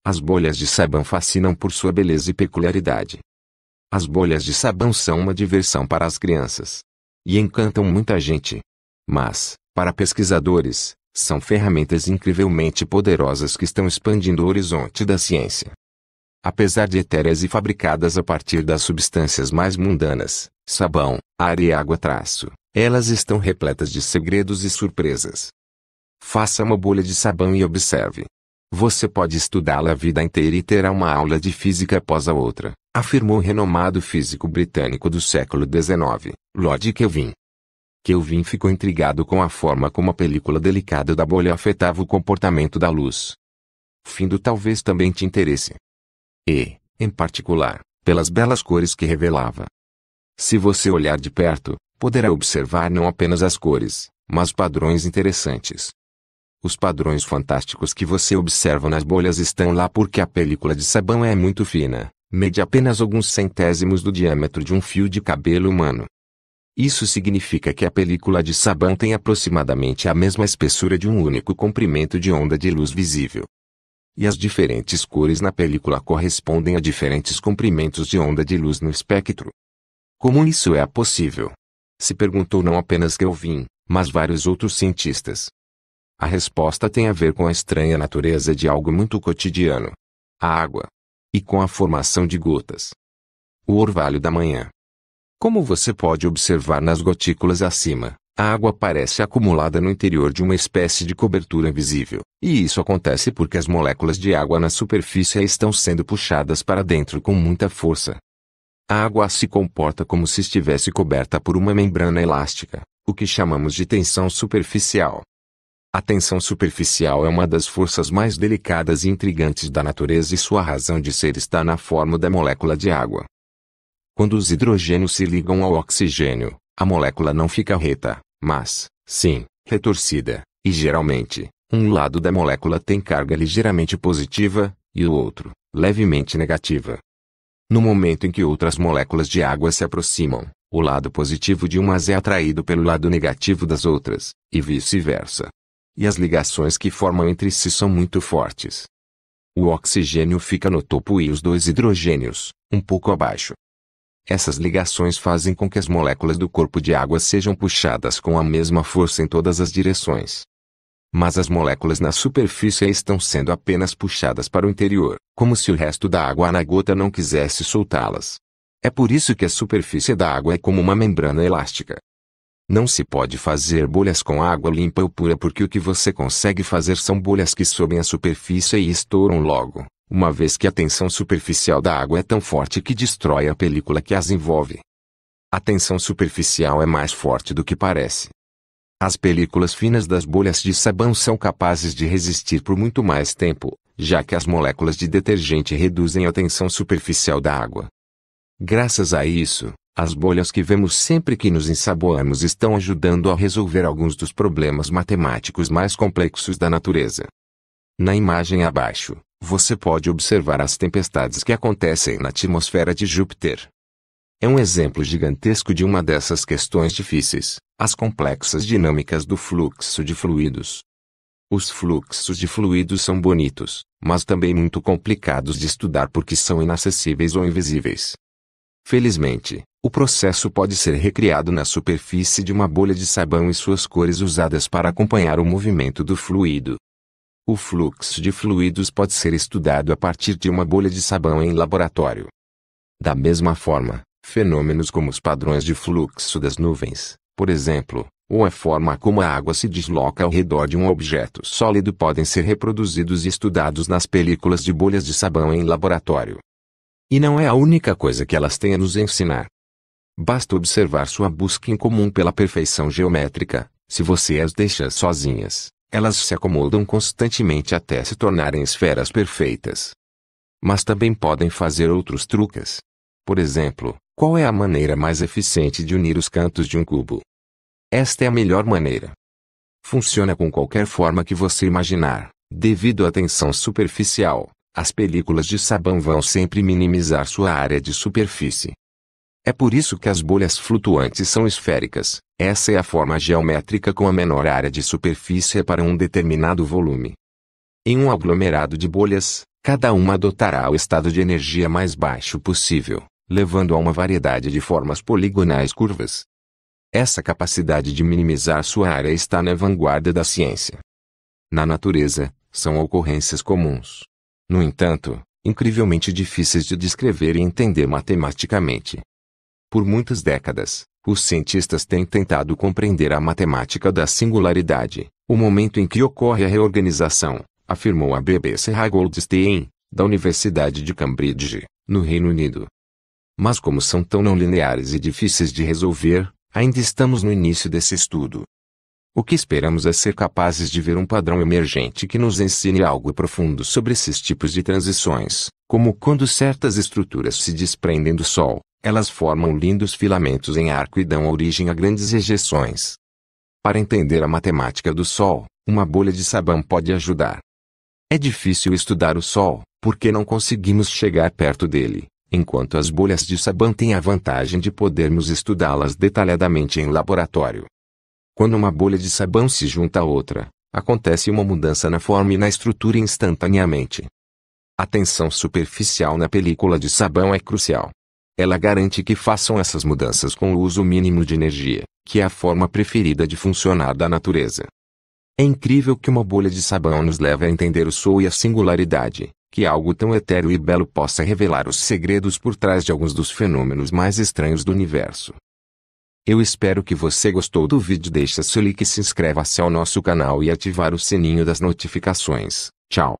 As bolhas de sabão fascinam por sua beleza e peculiaridade. As bolhas de sabão são uma diversão para as crianças. E encantam muita gente. Mas, para pesquisadores, são ferramentas incrivelmente poderosas que estão expandindo o horizonte da ciência. Apesar de etéreas e fabricadas a partir das substâncias mais mundanas, sabão, ar e água elas estão repletas de segredos e surpresas. Faça uma bolha de sabão e observe. Você pode estudá-la a vida inteira e terá uma aula de física após a outra, afirmou o renomado físico britânico do século XIX, Lord Kelvin. Kelvin ficou intrigado com a forma como a película delicada da bolha afetava o comportamento da luz. Findo talvez também te interesse. E, em particular, pelas belas cores que revelava. Se você olhar de perto, poderá observar não apenas as cores, mas padrões interessantes. Os padrões fantásticos que você observa nas bolhas estão lá porque a película de sabão é muito fina, mede apenas alguns centésimos do diâmetro de um fio de cabelo humano. Isso significa que a película de sabão tem aproximadamente a mesma espessura de um único comprimento de onda de luz visível. E as diferentes cores na película correspondem a diferentes comprimentos de onda de luz no espectro. Como isso é possível? Se perguntou não apenas Kelvin, mas vários outros cientistas. A resposta tem a ver com a estranha natureza de algo muito cotidiano. A água. E com a formação de gotas. O orvalho da manhã. Como você pode observar nas gotículas acima, a água parece acumulada no interior de uma espécie de cobertura invisível, e isso acontece porque as moléculas de água na superfície estão sendo puxadas para dentro com muita força. A água se comporta como se estivesse coberta por uma membrana elástica, o que chamamos de tensão superficial. A tensão superficial é uma das forças mais delicadas e intrigantes da natureza e sua razão de ser está na forma da molécula de água. Quando os hidrogênios se ligam ao oxigênio, a molécula não fica reta, mas, sim, retorcida, e geralmente, um lado da molécula tem carga ligeiramente positiva, e o outro, levemente negativa. No momento em que outras moléculas de água se aproximam, o lado positivo de umas é atraído pelo lado negativo das outras, e vice-versa. E as ligações que formam entre si são muito fortes. O oxigênio fica no topo e os dois hidrogênios, um pouco abaixo. Essas ligações fazem com que as moléculas do corpo de água sejam puxadas com a mesma força em todas as direções. Mas as moléculas na superfície estão sendo apenas puxadas para o interior, como se o resto da água na gota não quisesse soltá-las. É por isso que a superfície da água é como uma membrana elástica. Não se pode fazer bolhas com água limpa ou pura porque o que você consegue fazer são bolhas que sobem a superfície e estouram logo, uma vez que a tensão superficial da água é tão forte que destrói a película que as envolve. A tensão superficial é mais forte do que parece. As películas finas das bolhas de sabão são capazes de resistir por muito mais tempo, já que as moléculas de detergente reduzem a tensão superficial da água. Graças a isso, as bolhas que vemos sempre que nos ensaboamos estão ajudando a resolver alguns dos problemas matemáticos mais complexos da natureza. Na imagem abaixo, você pode observar as tempestades que acontecem na atmosfera de Júpiter. É um exemplo gigantesco de uma dessas questões difíceis, as complexas dinâmicas do fluxo de fluidos. Os fluxos de fluidos são bonitos, mas também muito complicados de estudar porque são inacessíveis ou invisíveis. Felizmente, o processo pode ser recriado na superfície de uma bolha de sabão e suas cores usadas para acompanhar o movimento do fluido. O fluxo de fluidos pode ser estudado a partir de uma bolha de sabão em laboratório. Da mesma forma, fenômenos como os padrões de fluxo das nuvens, por exemplo, ou a forma como a água se desloca ao redor de um objeto sólido podem ser reproduzidos e estudados nas películas de bolhas de sabão em laboratório. E não é a única coisa que elas têm a nos ensinar. Basta observar sua busca em comum pela perfeição geométrica. Se você as deixa sozinhas, elas se acomodam constantemente até se tornarem esferas perfeitas. Mas também podem fazer outros truques. Por exemplo, qual é a maneira mais eficiente de unir os cantos de um cubo? Esta é a melhor maneira. Funciona com qualquer forma que você imaginar. Devido à tensão superficial, as películas de sabão vão sempre minimizar sua área de superfície. É por isso que as bolhas flutuantes são esféricas. Essa é a forma geométrica com a menor área de superfície para um determinado volume. Em um aglomerado de bolhas, Cada uma adotará o estado de energia mais baixo possível, levando a uma variedade de formas poligonais curvas. Essa capacidade de minimizar sua área está na vanguarda da ciência. Na natureza, são ocorrências comuns. No entanto, incrivelmente difíceis de descrever e entender matematicamente. Por muitas décadas, os cientistas têm tentado compreender a matemática da singularidade, o momento em que ocorre a reorganização, afirmou a BBC Goldstein, da Universidade de Cambridge, no Reino Unido. Mas como são tão não lineares e difíceis de resolver, ainda estamos no início desse estudo. O que esperamos é ser capazes de ver um padrão emergente que nos ensine algo profundo sobre esses tipos de transições, como quando certas estruturas se desprendem do Sol, elas formam lindos filamentos em arco e dão origem a grandes ejeções. Para entender a matemática do Sol, uma bolha de sabão pode ajudar. É difícil estudar o Sol, porque não conseguimos chegar perto dele, enquanto as bolhas de sabão têm a vantagem de podermos estudá-las detalhadamente em laboratório. Quando uma bolha de sabão se junta a outra, acontece uma mudança na forma e na estrutura instantaneamente. A tensão superficial na película de sabão é crucial. Ela garante que façam essas mudanças com o uso mínimo de energia, que é a forma preferida de funcionar da natureza. É incrível que uma bolha de sabão nos leve a entender o Sol e a singularidade, que algo tão etéreo e belo possa revelar os segredos por trás de alguns dos fenômenos mais estranhos do universo. Eu espero que você gostou do vídeo. Deixe seu like e se inscreva-se ao nosso canal e ativar o sininho das notificações. Tchau.